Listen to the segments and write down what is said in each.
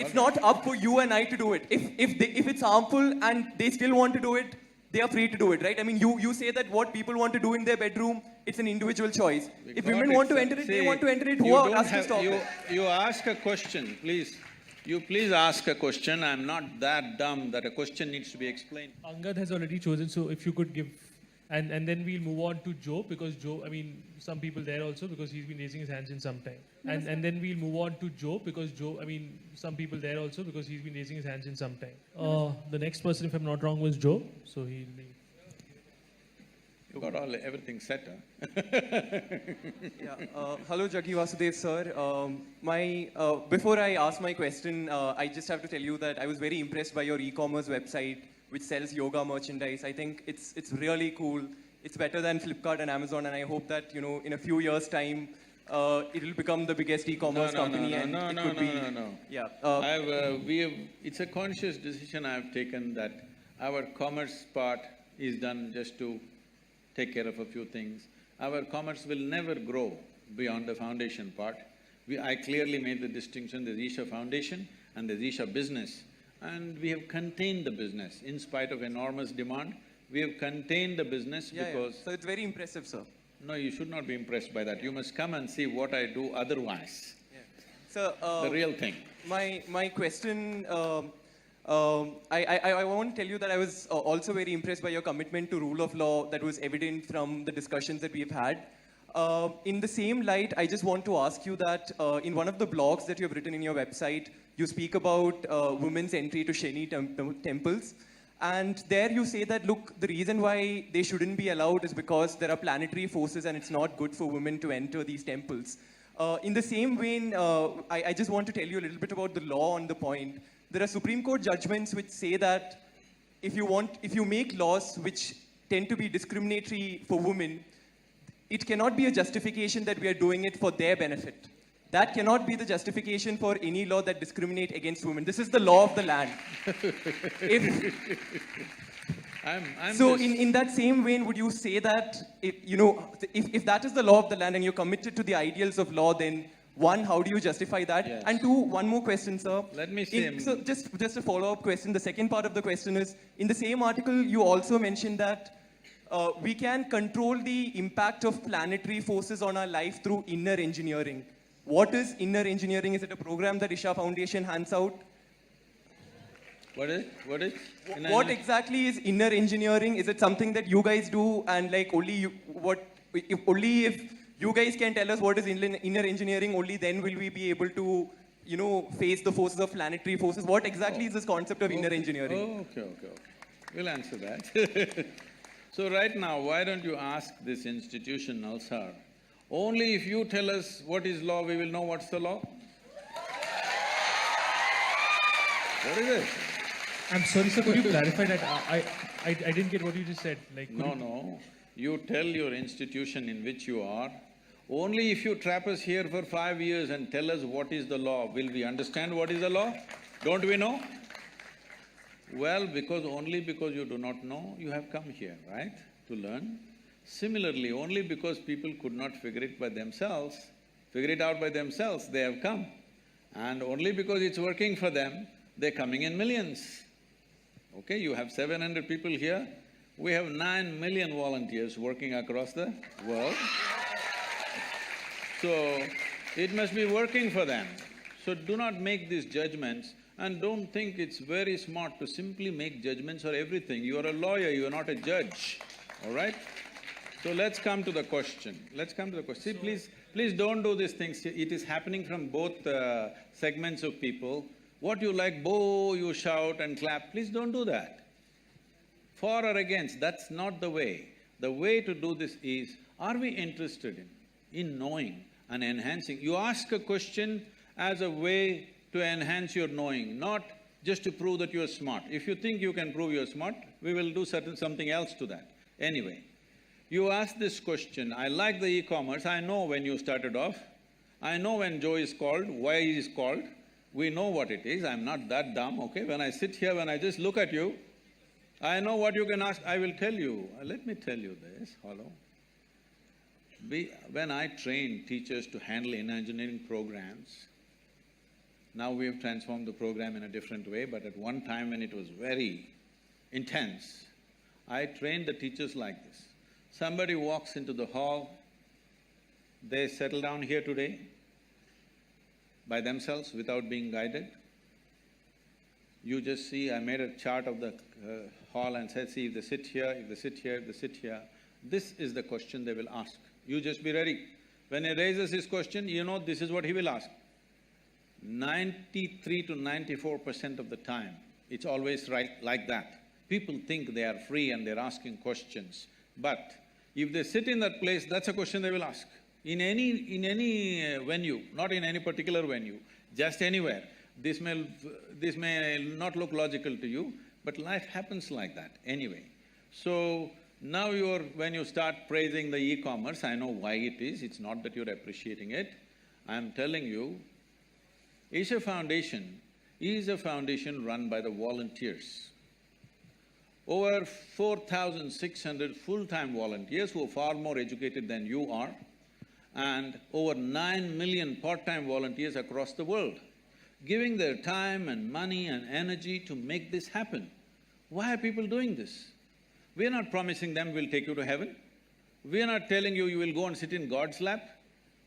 it's not up for you and I to do it. If it's harmful and they still want to do it, they are free to do it, right? I mean, you say that what people want to do in their bedroom, it's an individual choice. If women want to enter it, they want to enter it. Who are us to stop it? You ask a question, please. You please ask a question. I'm not that dumb that a question needs to be explained. Angad has already chosen, so if you could give, and then we'll move on to Joe, because Joe, I mean, some people there also, because he's been raising his hands in some time. And then we'll move on to Joe, because Joe, I mean, some people there also, because he's been raising his hands in some time. The next person, if I'm not wrong, was Joe, so he'll be... You got everything set, huh? Hello, Jaggi Vasudev sir. Before I ask my question, I just have to tell you that I was very impressed by your e-commerce website, which sells yoga merchandise. I think it's really cool. It's better than Flipkart and Amazon, and I hope that, you know, in a few years' time, it will become the biggest e-commerce company. Yeah. It's a conscious decision I've taken that our commerce part is done just to take care of a few things. Our commerce will never grow beyond the foundation part. I clearly made the distinction, there's Isha Foundation and there's Isha Business. And we have contained the business. In spite of enormous demand, we have contained the business because… So it's very impressive, sir. No, you should not be impressed by that. You must come and see what I do otherwise. Yeah. So, the real thing. My question… I want to tell you that I was also very impressed by your commitment to rule of law that was evident from the discussions that we've had. In the same light, I just want to ask you that in one of the blogs that you have written in your website, you speak about women's entry to Shani temples. And there you say that, look, the reason why they shouldn't be allowed is because there are planetary forces and it's not good for women to enter these temples. In the same vein, I just want to tell you a little bit about the law on the point. There are Supreme Court judgments which say that if you make laws which tend to be discriminatory for women, it cannot be a justification that we are doing it for their benefit. That cannot be the justification for any law that discriminates against women. This is the law of the land. In that same vein, would you say that if that is the law of the land and you're committed to the ideals of law, then one, how do you justify that? Yes. And two, one more question, sir. Let me say… So just a follow-up question. The second part of the question is, in the same article, you also mentioned that we can control the impact of planetary forces on our life through inner engineering. What is inner engineering? Is it a program that Isha Foundation hands out? What is? What exactly is inner engineering? Is it something that you guys do and like only if you guys can tell us what is inner engineering, only then will we be able to, face the forces of planetary forces? What exactly is this concept of inner engineering? Okay. We'll answer that. So right now, why don't you ask this institution, Nalsar? Only if you tell us what is law, we will know what's the law. What is it? I'm sorry, sir, could you clarify that? I didn't get what you just said. No. You tell your institution in which you are, only if you trap us here for 5 years and tell us what is the law, will we understand what is the law? Don't we know? Well, only because you do not know, you have come here, right, to learn. Similarly, only because people could not figure it out by themselves, they have come. And only because it's working for them, they're coming in millions. Okay, you have 700 people here, we have 9 million volunteers working across the world. So, it must be working for them. So do not make these judgments and don't think it's very smart to simply make judgments for everything. You are a lawyer, you are not a judge, all right? So let's come to the question. See, please don't do these things. It is happening from both segments of people. What you like, boo, you shout and clap, please don't do that. For or against, that's not the way. The way to do this is, are we interested in knowing and enhancing? You ask a question as a way to enhance your knowing, not just to prove that you're smart. If you think you can prove you're smart, we will do something else to that. Anyway, you ask this question, I like the e-commerce, I know when you started off, I know when Joe is called, why he is called, we know what it is, I'm not that dumb, okay? When I sit here, when I just look at you, I know what you can ask, I will tell you. Let me tell you this, hello. When I train teachers to handle in engineering programs, Now we have transformed the program in a different way, but at one time when it was very intense, I trained the teachers like this. Somebody walks into the hall, they settle down here today by themselves without being guided. You just see, I made a chart of the hall and said, see, if they sit here, if they sit here, if they sit here, this is the question they will ask. You just be ready. When he raises his question, you know this is what he will ask. 93 to 94% of the time, it's always right like that. People think they are free and they're asking questions. But if they sit in that place, that's a question they will ask. In any venue, not in any particular venue, just anywhere. This may not look logical to you, but life happens like that anyway. So now when you start praising the e-commerce, I know why it is, it's not that you're appreciating it. I'm telling you, Isha Foundation is a foundation run by the volunteers. Over 4,600 full-time volunteers who are far more educated than you are, and over 9 million part-time volunteers across the world, giving their time and money and energy to make this happen. Why are people doing this? We are not promising them we'll take you to heaven. We are not telling you you will go and sit in God's lap.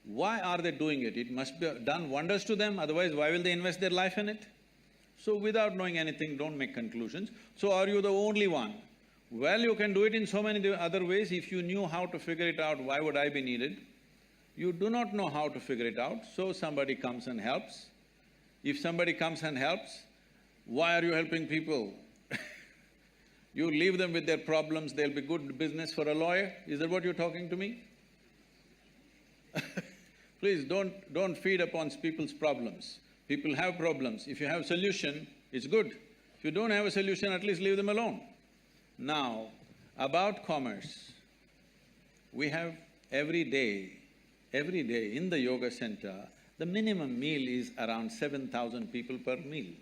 Why are they doing it? It must be done wonders to them, otherwise why will they invest their life in it? So without knowing anything, don't make conclusions. So are you the only one? Well, you can do it in so many other ways. If you knew how to figure it out, why would I be needed? You do not know how to figure it out, so somebody comes and helps. If somebody comes and helps, why are you helping people? You leave them with their problems, they'll be good business for a lawyer? Is that what you're talking to me? Please don't feed upon people's problems. People have problems. If you have a solution, it's good. If you don't have a solution, at least leave them alone. Now, about commerce, we have every day in the yoga center, the minimum meal is around 7,000 people per meal.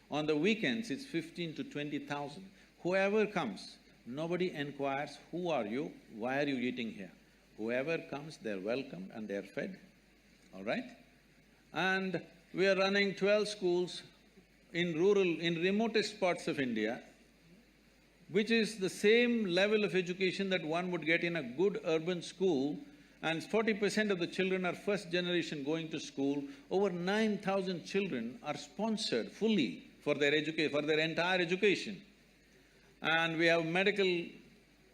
On the weekends, it's 15 to 20,000. Whoever comes, nobody inquires, who are you, why are you eating here? Whoever comes, they're welcomed and they're fed, all right? And we are running 12 schools in remotest parts of India, which is the same level of education that one would get in a good urban school, and 40% of the children are first generation going to school. Over 9,000 children are sponsored fully for their entire education. And we have medical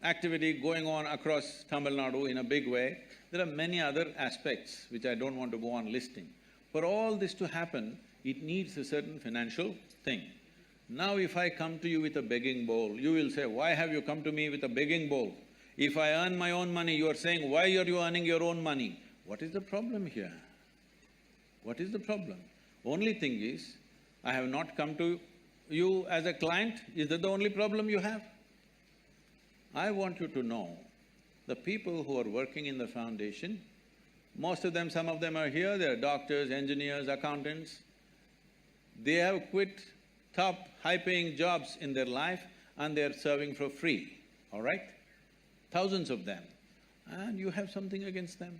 activity going on across Tamil Nadu in a big way. There are many other aspects which I don't want to go on listing. For all this to happen, it needs a certain financial thing. Now if I come to you with a begging bowl, you will say, why have you come to me with a begging bowl? If I earn my own money, you are saying, why are you earning your own money? What is the problem here? What is the problem? Only thing is, I have not come to you as a client. Is that the only problem you have? I want you to know, the people who are working in the foundation, most of them, some of them are here, they're doctors, engineers, accountants. They have quit top, high-paying jobs in their life and they're serving for free, all right? Thousands of them. And you have something against them,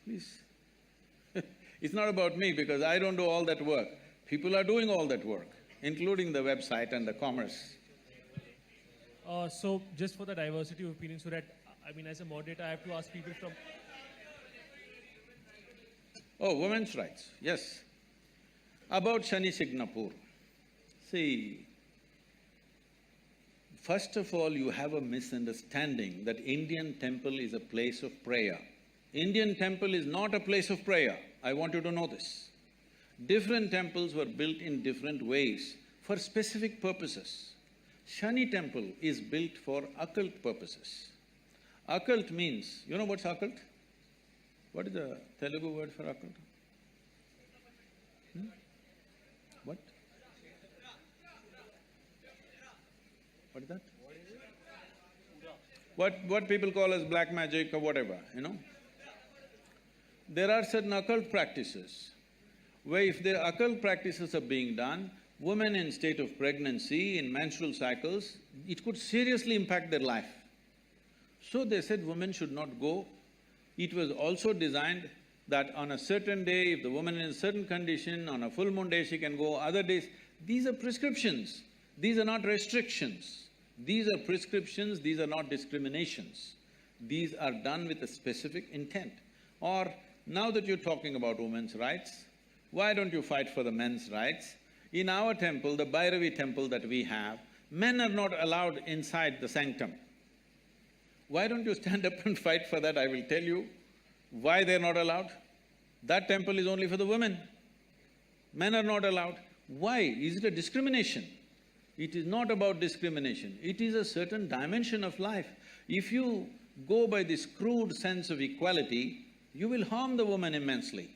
please. It's not about me because I don't do all that work. People are doing all that work, including the website and the commerce. So just for the diversity of opinions, so that, I mean, as a moderator, I have to ask people from… Oh, women's rights, yes. About Shani Shignapur. See, first of all, you have a misunderstanding that Indian temple is a place of prayer. Indian temple is not a place of prayer. I want you to know this. Different temples were built in different ways for specific purposes. Shani temple is built for occult purposes. Occult means, you know what's occult? What is the Telugu word for occult? What? What is that? What people call as black magic or whatever, you know? There are certain occult practices where if the occult practices are being done, women in state of pregnancy, in menstrual cycles, it could seriously impact their life. So they said women should not go. It was also designed that on a certain day, if the woman is in a certain condition, on a full moon day she can go, other days… These are prescriptions, these are not restrictions. These are prescriptions, these are not discriminations. These are done with a specific intent. Or, now that you're talking about women's rights, why don't you fight for the men's rights? In our temple, the Bhairavi temple that we have, men are not allowed inside the sanctum. Why don't you stand up and fight for that? I will tell you why they're not allowed. That temple is only for the women. Men are not allowed. Why? Is it a discrimination? It is not about discrimination, it is a certain dimension of life. If you go by this crude sense of equality, you will harm the woman immensely.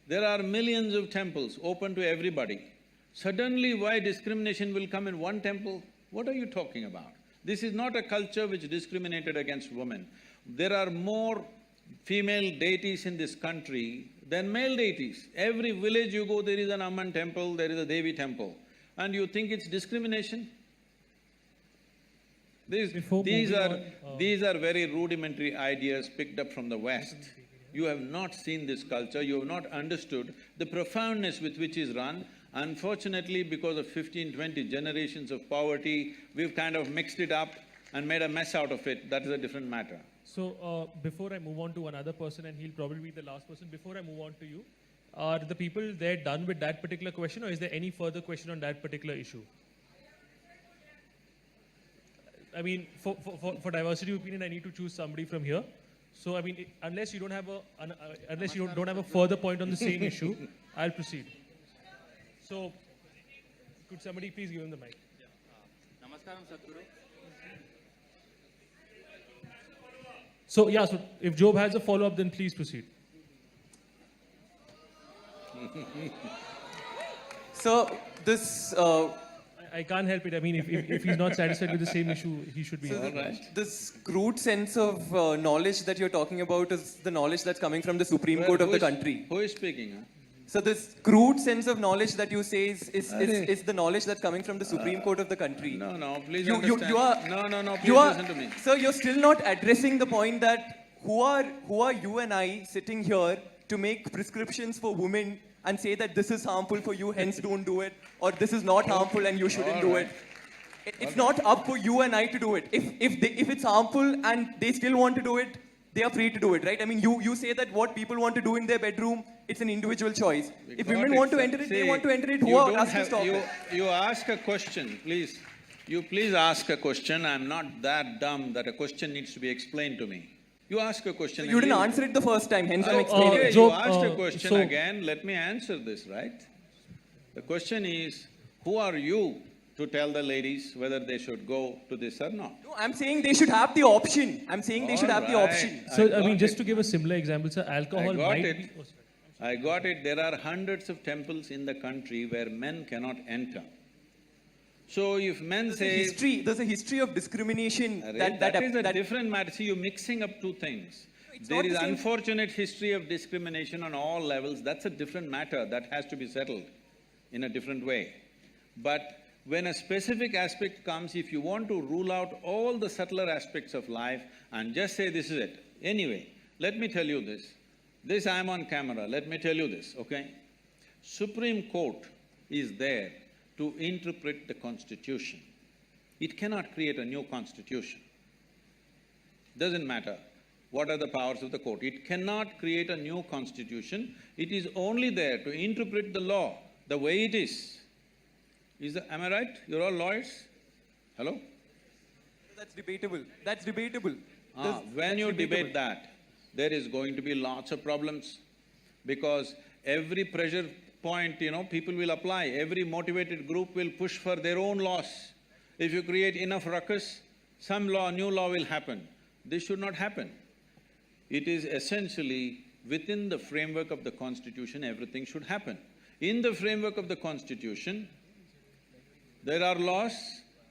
There are millions of temples open to everybody. Suddenly, why discrimination will come in one temple? What are you talking about? This is not a culture which discriminated against women. There are more female deities in this country than male deities. Every village you go, there is an Amman temple, there is a Devi temple. And you think it's discrimination? These are very rudimentary ideas picked up from the West. You have not seen this culture, you have not understood the profoundness with which is run. Unfortunately, because of 15-20 generations of poverty, we've kind of mixed it up and made a mess out of it. That is a different matter. So, before I move on to another person, and he'll probably be the last person, before I move on to you, are the people there done with that particular question, or is there any further question on that particular issue? I mean, for diversity of opinion, I need to choose somebody from here. So, I mean, unless you don't have a further point on the same issue, I'll proceed. So, could somebody please give him the mic? Namaskaram, Sadhguru. So, yeah, so if Job has a follow-up, then please proceed. So, this… I can't help it. I mean, if he's not satisfied with the same issue, he should be. So All right. this crude sense of knowledge that you're talking about is the knowledge that's coming from the Supreme Court of the country. Who is speaking, huh? So this crude sense of knowledge that you say is the knowledge that's coming from the Supreme Court of the country. No, please You understand. are… No, please you are, listen to me. Sir, you're still not addressing the point that who are you and I sitting here to make prescriptions for women and say that this is harmful for you, hence don't do it, or this is not harmful and you shouldn't do it. It's not up for you and I to do it. If it's harmful and they still want to do it, they are free to do it, right? I mean, you say that what people want to do in their bedroom, it's an individual choice. If women want to enter it, they want to enter it. Who are us to stop it? You ask a question, please. You please ask a question. I'm not that dumb that a question needs to be explained to me. You ask a question. You didn't answer it the first time, hence I'm explaining Okay, it. you Job, asked a question so- again, let me answer this, right? The question is, who are you to tell the ladies whether they should go to this or not? No, I'm saying they should have the option. I'm saying they should have the Alright. option. So, I got mean, just it. to give a similar example, sir, alcohol I got might it. be… Oh, sorry. I got it. There are hundreds of temples in the country where men cannot enter. So if men say… There's a history of discrimination that is a different matter. See, you're mixing up two things. It's There not is the same. unfortunate history of discrimination on all levels. That's a different matter. That has to be settled in a different way. But when a specific aspect comes, if you want to rule out all the subtler aspects of life and just say this is it. Anyway, let me tell you this. This I'm on camera, let me tell you this, okay? Supreme Court is there to interpret the Constitution. It cannot create a new Constitution. Doesn't matter what are the powers of the court. It cannot create a new Constitution. It is only there to interpret the law the way it is. Am I right? You're all lawyers? Hello? That's debatable. That's debatable. When you That's debate debatable. that, there is going to be lots of problems because every pressure point, people will apply. Every motivated group will push for their own laws. If you create enough ruckus, some new law will happen. This should not happen. It is essentially within the framework of the Constitution, everything should happen. In the framework of the Constitution, there are laws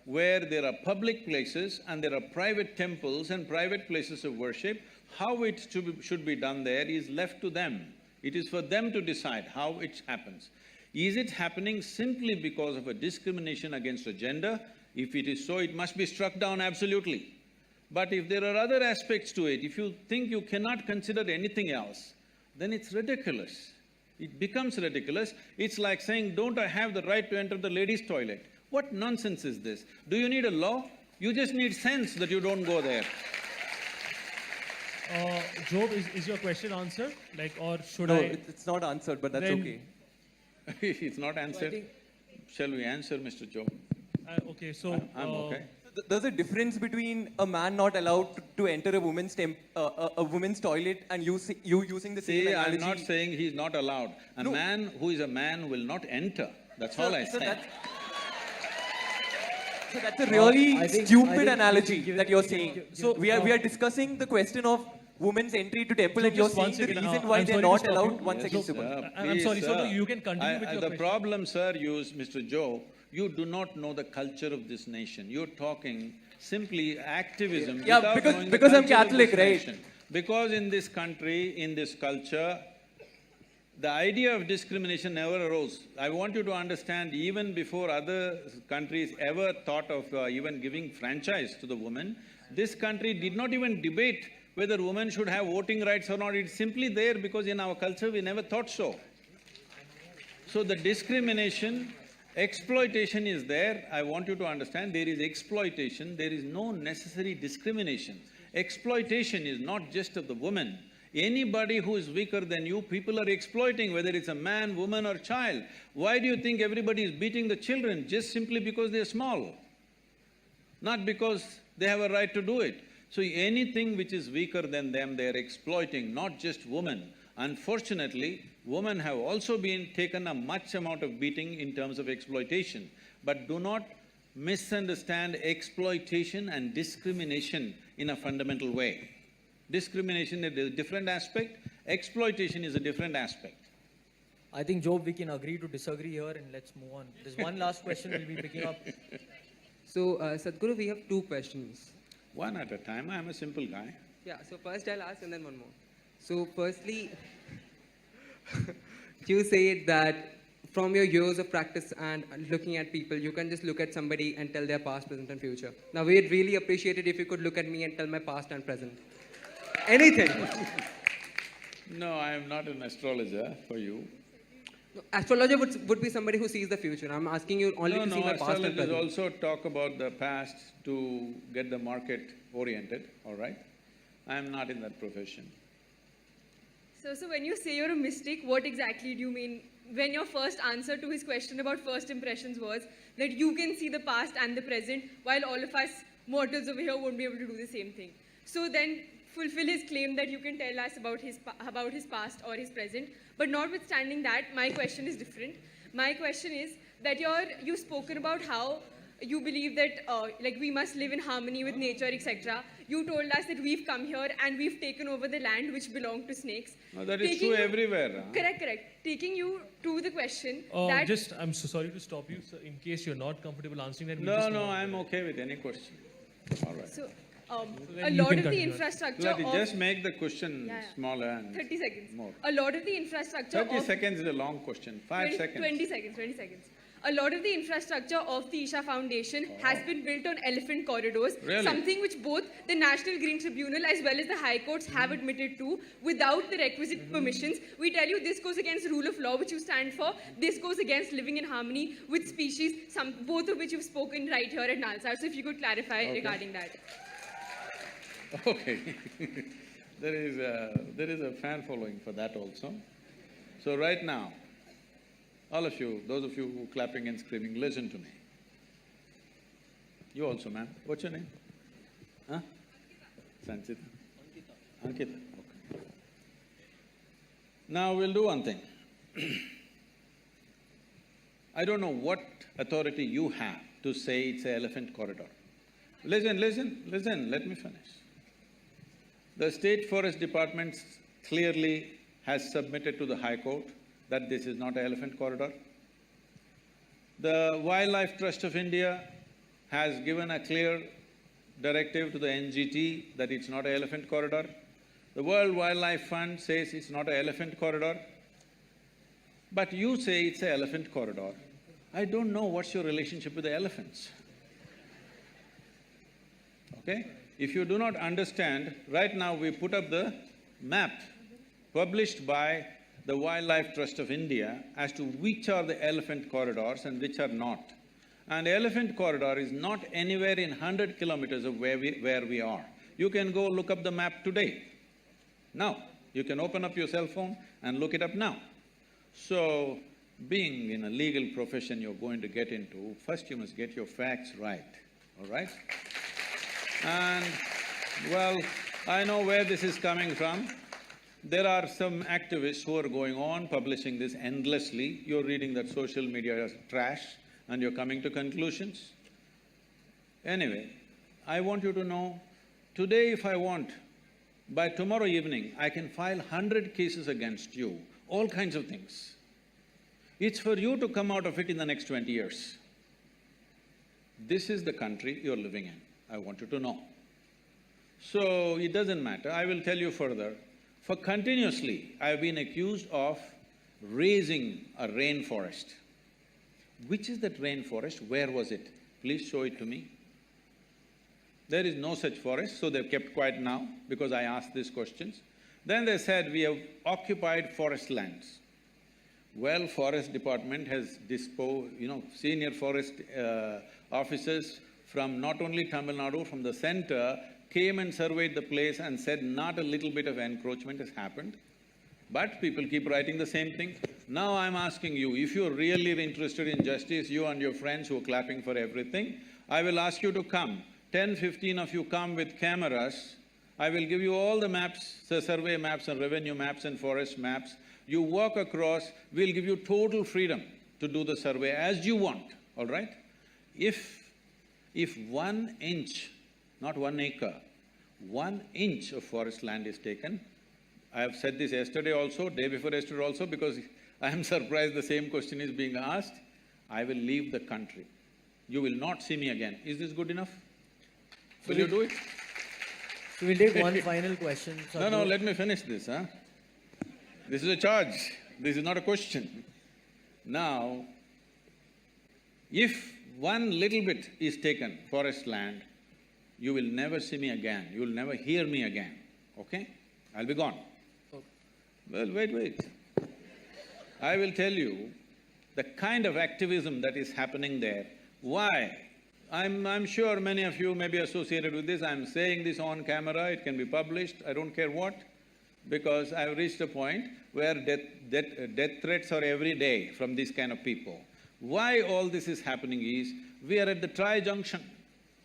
where there are public places and there are private temples and private places of worship. How it should be done there is left to them. It is for them to decide how it happens. Is it happening simply because of a discrimination against a gender? If it is so, it must be struck down absolutely. But if there are other aspects to it, if you think you cannot consider anything else, then it's ridiculous. It becomes ridiculous. It's like saying, don't I have the right to enter the ladies' toilet? What nonsense is this? Do you need a law? You just need sense that you don't go there. Job, is your question answered? Like, or should No, I? it's not answered, but that's Then- okay. It's not answered. Shall we answer, Mr. Joe? Okay, so. I'm okay. There's a difference between a man not allowed to enter a woman's toilet and you using the same See, analogy. I'm not saying he's not allowed. A No. man who is a man will not enter. That's all I say. So that's a really I think- stupid I think analogy give it- that you're give- saying. give- So give- we are discussing the question of women's entry to temple, So and you're just one saying the second, reason why I'm they're sorry to not stop allowed. you. One second, So, Super. I'm Please, sorry, so sir. you can continue with your The question. problem, sir, Mr. Joe, you do not know the culture of this nation. You're talking simply activism Yeah, without because- knowing the because I'm culture of Catholic, this right? nation. Because in this country, in this culture, the idea of discrimination never arose. I want you to understand, even before other countries ever thought of even giving franchise to the woman, this country did not even debate whether women should have voting rights or not. It's simply there because in our culture we never thought so. So the discrimination, exploitation is there. I want you to understand, there is exploitation, there is no necessary discrimination. Exploitation is not just of the woman. Anybody who is weaker than you, people are exploiting, whether it's a man, woman or child. Why do you think everybody is beating the children? Just simply because they're small, not because they have a right to do it. So anything which is weaker than them, they're exploiting, not just women. Unfortunately, women have also been taken a much amount of beating in terms of exploitation. But do not misunderstand exploitation and discrimination in a fundamental way. Discrimination is a different aspect, exploitation is a different aspect. I think, Job, we can agree to disagree here and let's move on. There's one last question we'll be picking up. So, Sadhguru, we have two questions. One at a time, I'm a simple guy. Yeah, so first I'll ask and then one more. So, firstly, you said that from your years of practice and looking at people, you can just look at somebody and tell their past, present, and future. Now, we'd really appreciate it if you could look at me and tell my past and present. Anything. No, I am not an astrologer for you. No, astrologer would be somebody who sees the future. I'm asking you only to see my past and Astrologers present. also talk about the past to get the market oriented, all right? I am not in that profession. So when you say you're a mystic, what exactly do you mean? When your first answer to his question about first impressions was that you can see the past and the present, while all of us mortals over here won't be able to do the same thing. So then fulfill his claim that you can tell us about his past or his present. But notwithstanding that, my question is different. My question is that you've spoken about how you believe that like we must live in harmony with nature, etc. You told us that we've come here and we've taken over the land which belonged to snakes. No, that is Taking true you- everywhere. Huh? Correct. Taking you to the question that I'm so sorry to stop you, sir. In case you're not comfortable answering that, we'll No, just no, move on. I'm okay with any question. All right. so then a you lot can of the continue. infrastructure Let it of just make the question Yeah. smaller and 30 seconds. more. A lot of the infrastructure 30 of seconds is a long question, 5 seconds. 20 seconds. A lot of the infrastructure of the Isha Foundation has been built on elephant corridors, Really? something which both the National Green Tribunal as well as the High Courts have admitted to without the requisite permissions. We tell you this goes against rule of law, which you stand for. This goes against living in harmony with species, both of which you've spoken right here at Nalsar. So if you could clarify regarding that. Okay. There is a fan following for that also. So right now, all of you, those of you who are clapping and screaming, listen to me. You also, ma'am. What's your name? Huh? Sanchita? Ankita. Okay. Now we'll do one thing. I don't know what authority you have to say it's an elephant corridor. Listen, let me finish. The State Forest Department clearly has submitted to the High Court that this is not an elephant corridor. The Wildlife Trust of India has given a clear directive to the NGT that it's not an elephant corridor. The World Wildlife Fund says it's not an elephant corridor. But you say it's an elephant corridor. I don't know what's your relationship with the elephants. Okay? If you do not understand, right now we put up the map published by the Wildlife Trust of India as to which are the elephant corridors and which are not. And elephant corridor is not anywhere in 100 kilometers of where we are. You can go look up the map today. Now, you can open up your cell phone and look it up now. So, being in a legal profession you're going to get into, first you must get your facts right, all right? And, well, I know where this is coming from. There are some activists who are going on publishing this endlessly. You're reading that social media is trash and you're coming to conclusions. Anyway, I want you to know, today if I want, by tomorrow evening, I can file 100 cases against you, all kinds of things. It's for you to come out of it in the next 20 years. This is the country you're living in, I want you to know. So, it doesn't matter, I will tell you further. For continuously, I've been accused of raising a rainforest. Which is that rainforest? Where was it? Please show it to me. There is no such forest, so they've kept quiet now because I asked these questions. Then they said, we have occupied forest lands. Well, forest department has senior forest officers from not only Tamil Nadu, from the center, came and surveyed the place and said not a little bit of encroachment has happened. But people keep writing the same thing. Now I'm asking you, if you're really interested in justice, you and your friends who are clapping for everything, I will ask you to come. 10, 15 of you come with cameras. I will give you all the maps, the survey maps and revenue maps and forest maps. You walk across, we'll give you total freedom to do the survey as you want, all right? If 1 inch, not 1 acre, 1 inch of forest land is taken, I have said this yesterday also, day before yesterday also, because I am surprised the same question is being asked, I will leave the country. You will not see me again. Is this good enough? Will you do it? So we'll take one final question. No, let me finish this, huh? This is a charge, this is not a question. Now, if one little bit is taken, forest land, you will never see me again, you will never hear me again, okay? I'll be gone. Well, wait. I will tell you the kind of activism that is happening there. Why? I'm sure many of you may be associated with this, I'm saying this on camera, it can be published, I don't care what, because I've reached a point where death threats are every day from these kind of people. Why all this is happening is, we are at the tri-junction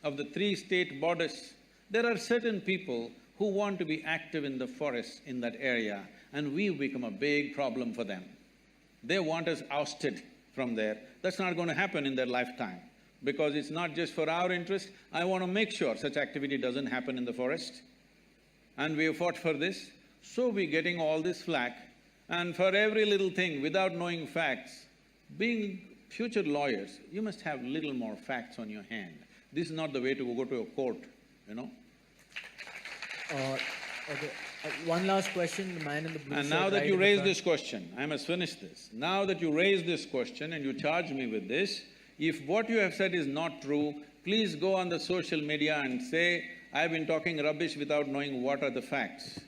of the 3 state borders. There are certain people who want to be active in the forests in that area, and we've become a big problem for them. They want us ousted from there. That's not going to happen in their lifetime, because it's not just for our interest. I want to make sure such activity doesn't happen in the forest. And we have fought for this, so we're getting all this flack. And for every little thing, without knowing facts, being future lawyers, you must have little more facts on your hand. This is not the way to go to a court, you know. Okay. One last question, the man in the blue And shirt now that right you in the raise front. this question, I must finish this. Now that you raise this question and you charge me with this, if what you have said is not true, please go on the social media and say, I've been talking rubbish without knowing what are the facts.